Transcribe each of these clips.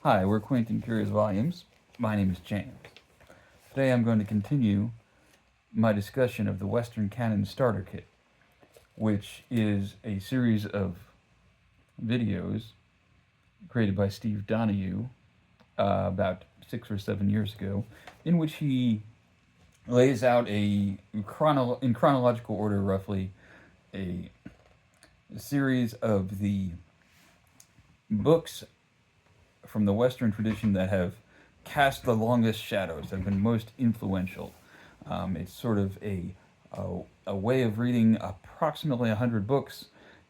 Hi, we're Quaint and Curious Volumes. My name is James. Today I'm going to continue my discussion of the Western Canon Starter Kit, which is a series of videos created by Steve Donoghue about 6 or 7 years ago, in which he lays out in chronological order, roughly, a series of the books from the Western tradition that have cast the longest shadows, have been most influential. It's sort of a way of reading approximately 100 books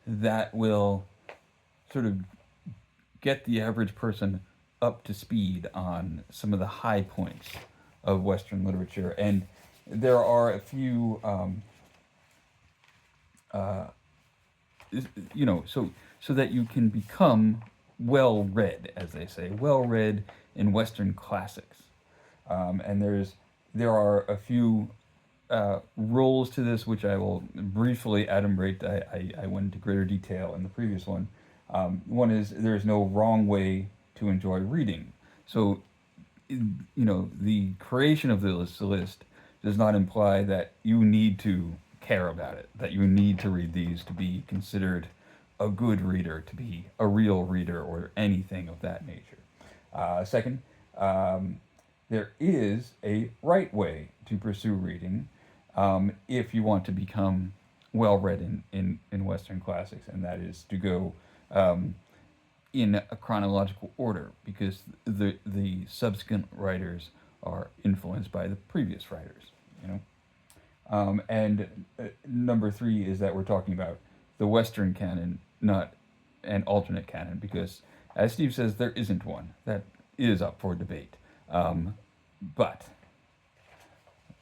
that will sort of get the average person up to speed on some of the high points of Western literature. And there are a few, so that you can become well read, as they say, well read in Western classics. And there are a few rules to this, which I will briefly adumbrate. I went into greater detail in the previous one. One is there is no wrong way to enjoy reading. So, the creation of this list does not imply that you need to care about it, that you need to read these to be considered a good reader, to be a real reader, or anything of that nature. Second, there is a right way to pursue reading if you want to become well read in Western classics, and that is to go in a chronological order, because the subsequent writers are influenced by the previous writers. And number three is that we're talking about the Western canon, not an alternate canon, because, as Steve says, there isn't one. That is up for debate. But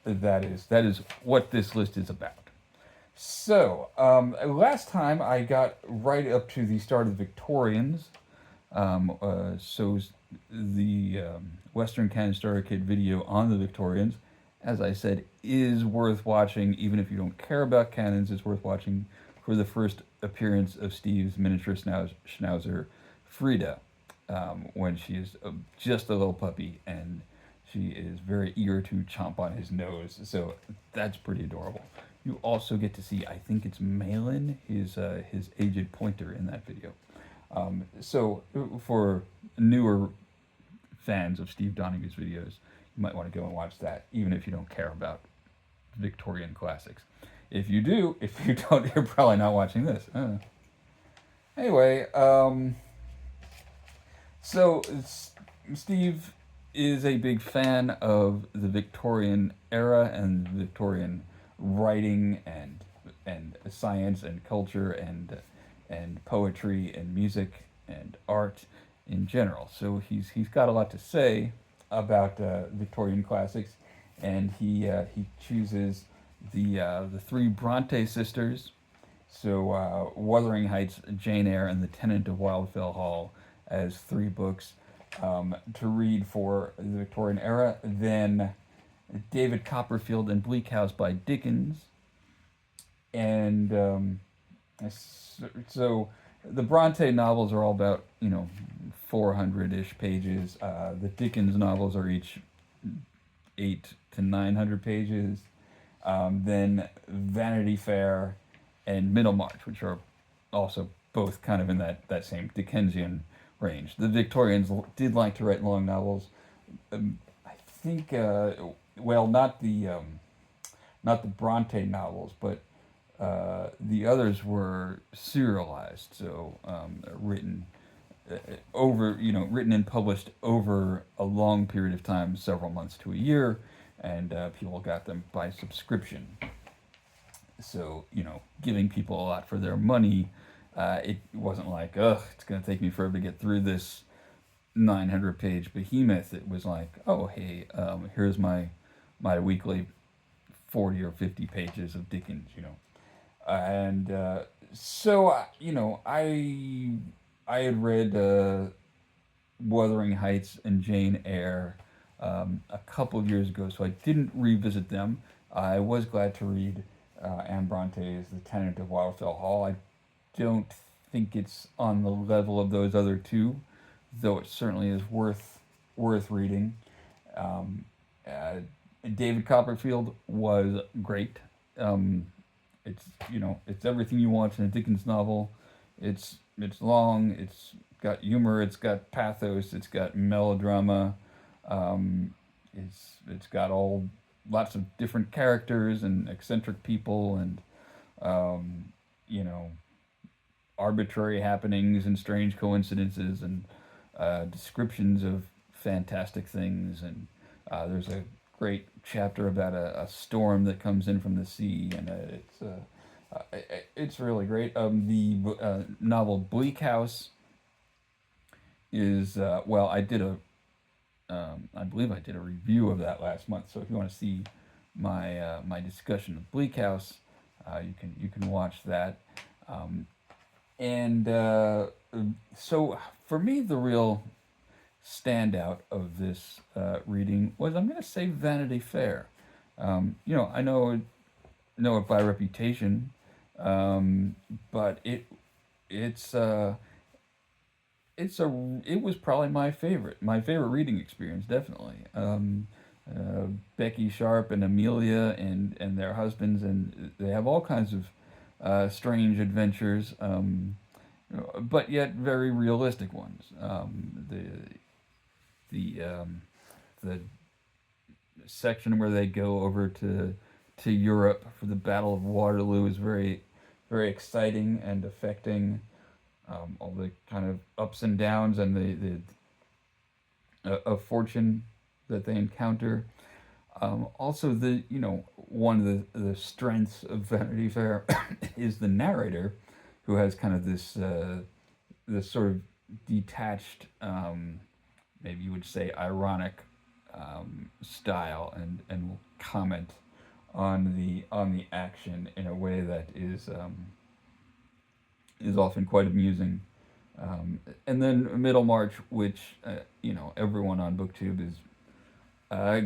that is what this list is about. So, last time I got right up to the start of the Victorians. So the Western Canon Starter Kit video on the Victorians, as I said, is worth watching. Even if you don't care about canons, it's worth watching for the first appearance of Steve's miniature schnauzer, Frida, when she is just a little puppy, and she is very eager to chomp on his nose. So that's pretty adorable. You also get to see, I think it's Malin, his aged pointer, in that video. So for newer fans of Steve Donoghue's videos, you might want to go and watch that, even if you don't care about Victorian classics. If you do, if you don't, you're probably not watching this. Anyway, so Steve is a big fan of the Victorian era and Victorian writing and science and culture and poetry and music and art in general. So he's got a lot to say about Victorian classics, and he chooses the three Bronte sisters, so Wuthering Heights, Jane Eyre, and The Tenant of Wildfell Hall, as three books to read for the Victorian era. Then David Copperfield and Bleak House by Dickens. And so the Bronte novels are all about 400-ish pages. The Dickens novels are each 800 to 900 pages. Then Vanity Fair and Middlemarch, which are also both kind of in that same Dickensian range. The Victorians did like to write long novels. I think, not the Bronte novels, but the others were serialized, so written written and published over a long period of time, several months to a year, and people got them by subscription. So, giving people a lot for their money, it wasn't like, it's going to take me forever to get through this 900-page behemoth. It was like, oh, hey, here's my weekly 40 or 50 pages of Dickens, And so, I had read Wuthering Heights and Jane Eyre a couple of years ago, so I didn't revisit them. I was glad to read Anne Bronte's The Tenant of Wildfell Hall. I don't think it's on the level of those other two, though it certainly is worth reading. Um, uh, David Copperfield was great. Um, it's it's everything you want in a Dickens novel. It's long. It's got humor. It's got pathos. It's got melodrama. Um, it's got all lots of different characters and eccentric people and um, you know arbitrary happenings and strange coincidences and descriptions of fantastic things. And there's a great chapter about a storm that comes in from the sea, and it's really great. The novel Bleak House is well, I believe I did a review of that last month. So if you want to see my discussion of Bleak House, you can watch that. Um, and so for me, the real standout of this reading was, I'm going to say, Vanity Fair. I know it by reputation, but it's it was probably my favorite reading experience, definitely. Becky Sharp and Amelia and their husbands, and they have all kinds of strange adventures, but yet very realistic ones. The section where they go over to Europe for the Battle of Waterloo is very exciting and affecting. All the kind of ups and downs and the of fortune that they encounter. Also, one of the strengths of Vanity Fair is the narrator, who has kind of this sort of detached, maybe you would say ironic style, and will comment on the action in a way that is often quite amusing. And then Middlemarch, which everyone on BookTube is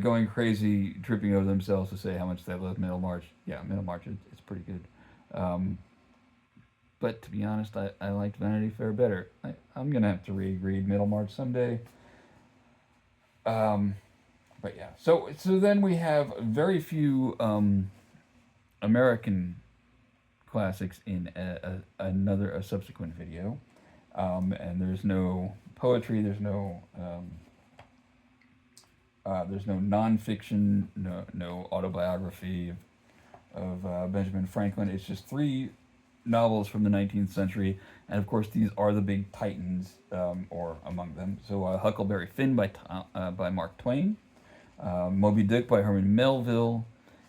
going crazy, tripping over themselves to say how much they love Middlemarch. Yeah, Middlemarch it's pretty good. Um, but to be honest, I liked Vanity Fair better. I'm gonna have to reread Middlemarch someday. Um, but yeah, so then we have very few American classics in a subsequent video. And there's no poetry, there's no nonfiction, no autobiography of Benjamin Franklin. It's just three novels from the 19th century, and of course these are the big titans, or among them. So Huckleberry Finn by Mark Twain, Moby Dick by Herman Melville,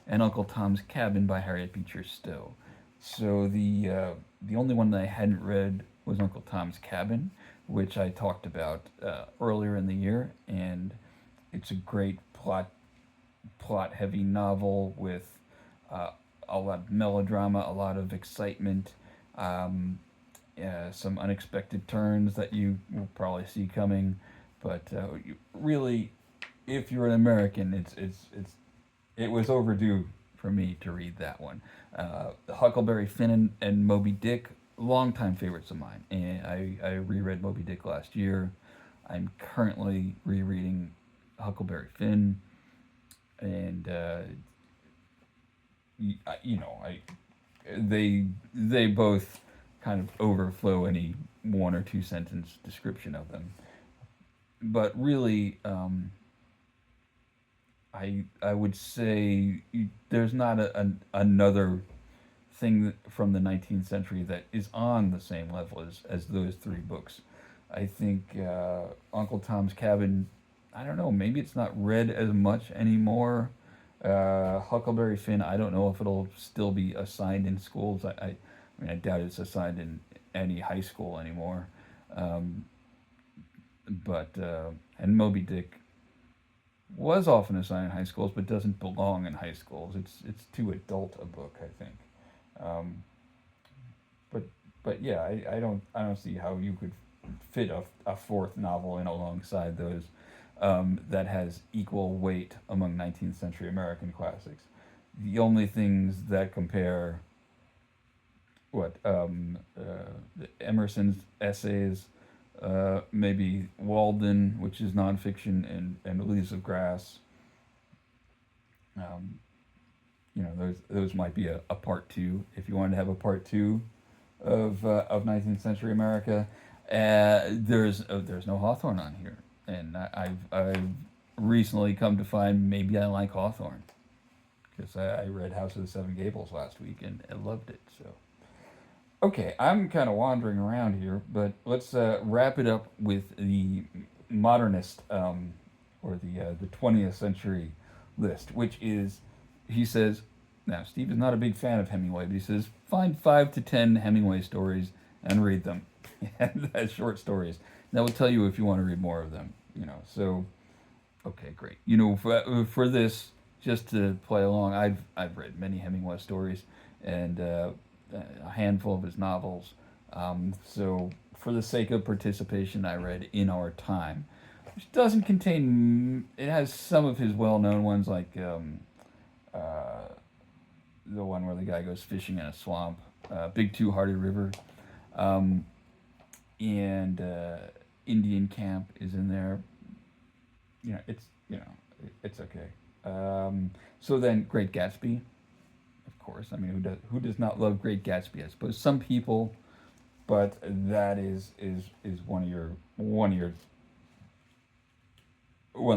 and Uncle Tom's Cabin by Harriet Beecher Stowe. So the only one that I hadn't read was Uncle Tom's Cabin, which I talked about earlier in the year, and it's a great plot heavy novel with a lot of melodrama, a lot of excitement, some unexpected turns that you will probably see coming. But really, if you're an American, it was overdue for me to read that one. Huckleberry Finn and Moby Dick, longtime favorites of mine. And I reread Moby Dick last year. I'm currently rereading Huckleberry Finn, and I they both kind of overflow any one or two sentence description of them. But really, I would say there's not another thing from the 19th century that is on the same level as those three books. I think Uncle Tom's Cabin, I don't know, maybe it's not read as much anymore. Huckleberry Finn, I don't know if it'll still be assigned in schools. I mean, I doubt it's assigned in any high school anymore. Um, and Moby Dick was often assigned in high schools, but doesn't belong in high schools. It's too adult a book, I think. Um, but but yeah, I don't see how you could fit a fourth novel in alongside those, that has equal weight among 19th century American classics. The only things that compare, Emerson's essays maybe Walden, which is nonfiction, and Leaves of Grass. Um, those might be a part two if you wanted to have a part two of 19th century America. There's no Hawthorne on here, and I've recently come to find maybe I like Hawthorne because I read House of the Seven Gables last week and I loved it. So okay, I'm kind of wandering around here, but let's wrap it up with the modernist or the 20th century list, which is, he says, now Steve is not a big fan of Hemingway, but he says find 5 to 10 Hemingway stories and read them, as short stories. That will tell you if you want to read more of them. So okay, great. For this, just to play along, I've read many Hemingway stories and a handful of his novels. So for the sake of participation, I read In Our Time, which doesn't contain. It has some of his well-known ones, like uh, the one where the guy goes fishing in a swamp, Big Two-Hearted River, um, and Indian Camp is in there. It's it's okay. So then, Great Gatsby, of course. I mean, who does not love Great Gatsby? I suppose some people, but that is one of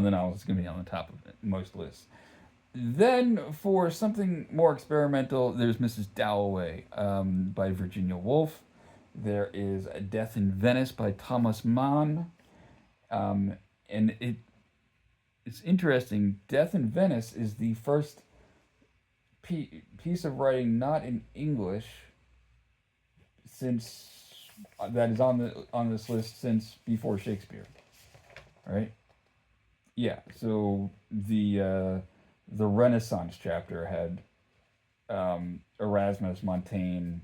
the novels that's going to be on the top of most lists. Then, for something more experimental, there's Mrs. Dalloway by Virginia Woolf. There is Death in Venice by Thomas Mann. And it's interesting. Death in Venice is the first piece of writing not in English since that is on this list since before Shakespeare. Right? Yeah. So the Renaissance chapter had Erasmus, Montaigne,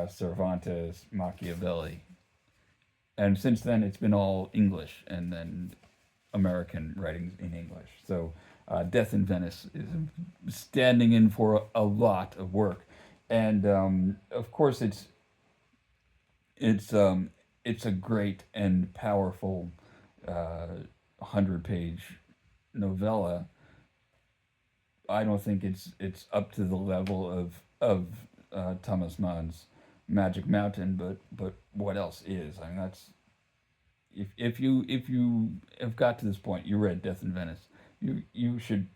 Cervantes, Machiavelli, and since then it's been all English and then American writings in English. So Death in Venice is standing in for a lot of work, and of course it's a great and powerful 100-page novella. I don't think it's up to the level of Thomas Mann's Magic Mountain, but what else is? I mean, that's if you have got to this point, you read Death in Venice, you should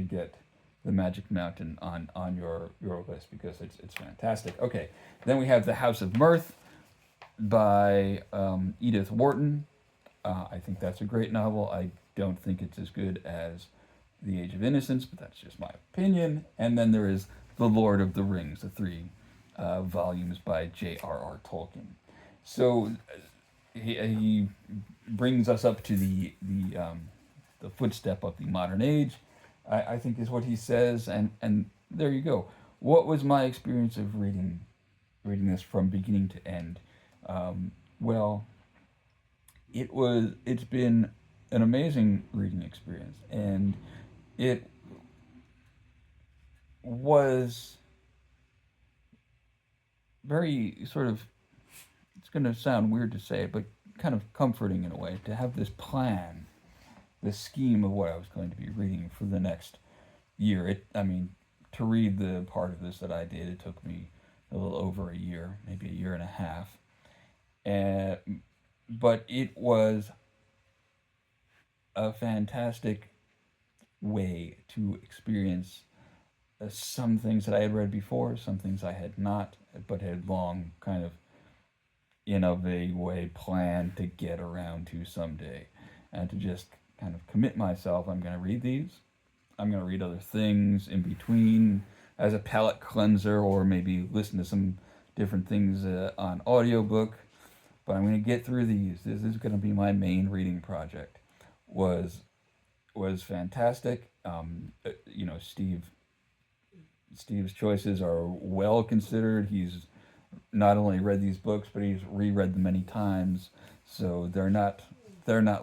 get the Magic Mountain on your list because it's fantastic. Okay, then we have The House of Mirth by Edith Wharton. I think that's a great novel. I don't think it's as good as The Age of Innocence, but that's just my opinion. And then there is The Lord of the Rings, the three volumes by J.R.R. Tolkien. So he brings us up to the footstep of the modern age, I think is what he says, and there you go. What was my experience of reading this from beginning to end? Well, it's been an amazing reading experience, and it was very sort of, it's going to sound weird to say it, but kind of comforting in a way to have this plan, this scheme of what I was going to be reading for the next year. I mean, to read the part of this that I did, it took me a little over a year, maybe a year and a half. But it was a fantastic way to experience some things that I had read before, some things I had not, but had long kind of in a vague way planned to get around to someday, and to just kind of commit myself. I'm going to read these. I'm going to read other things in between as a palate cleanser, or maybe listen to some different things on audiobook. But I'm going to get through these. This is going to be my main reading project. Was fantastic. Steve's choices are well considered. He's not only read these books, but he's reread them many times. So they're not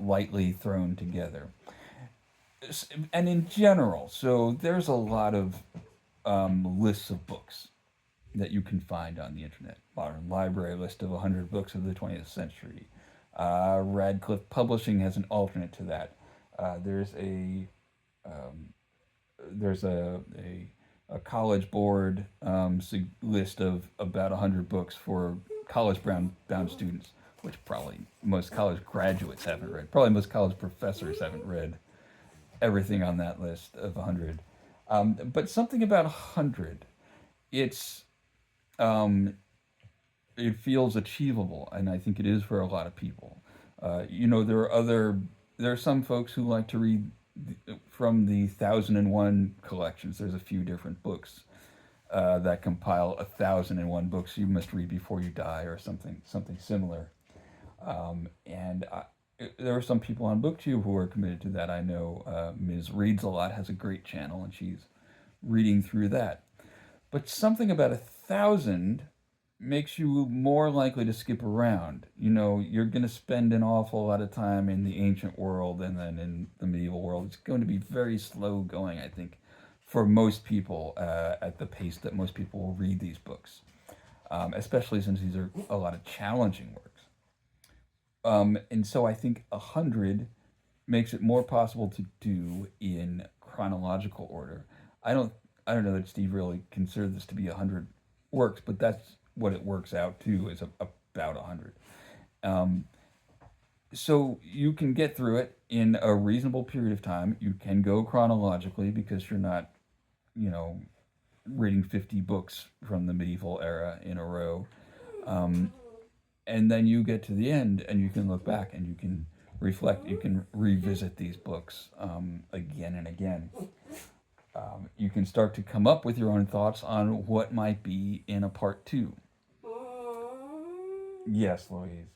lightly thrown together. And in general, so there's a lot of lists of books that you can find on the internet. Modern Library list of 100 books of the 20th century. Radcliffe Publishing has an alternate to that. There's a college board list of about 100 books for college bound students, which probably most college graduates haven't read. Probably most college professors haven't read everything on that list of 100. But something about 100, it's um, it feels achievable, and I think it is for a lot of people. There are some folks who like to read from the 1001 collections. There's a few different books that compile 1001 books you must read before you die, or something similar. And there are some people on BookTube who are committed to that. I know Ms. Reads a Lot has a great channel, and she's reading through that. But something about 1,000 makes you more likely to skip around. You're going to spend an awful lot of time in the ancient world and then in the medieval world. It's going to be very slow going, I think, for most people at the pace that most people will read these books, especially since these are a lot of challenging works. And so I think 100 makes it more possible to do in chronological order. I don't I don't know that Steve really considered this to be 100 works, but that's what it works out to, is about 100. Um, so you can get through it in a reasonable period of time. You can go chronologically because you're not, you know, reading 50 books from the medieval era in a row. Um, and then you get to the end and you can look back and you can reflect, you can revisit these books again and again. You can start to come up with your own thoughts on what might be in a part two. Yes, Louise.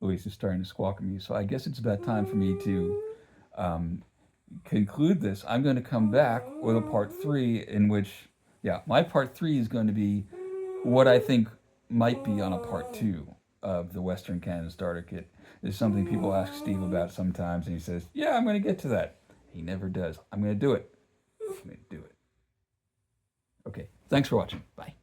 Louise is starting to squawk at me, so I guess it's about time for me to um, conclude this. I'm going to come back with a part three in which, yeah, my part three is going to be what I think might be on a part two of the Western Canon Starter Kit. Is something people ask Steve about sometimes, and he says, "Yeah, I'm going to get to that." He never does. I'm going to do it. I'm going to do it. Okay. Thanks for watching. Bye.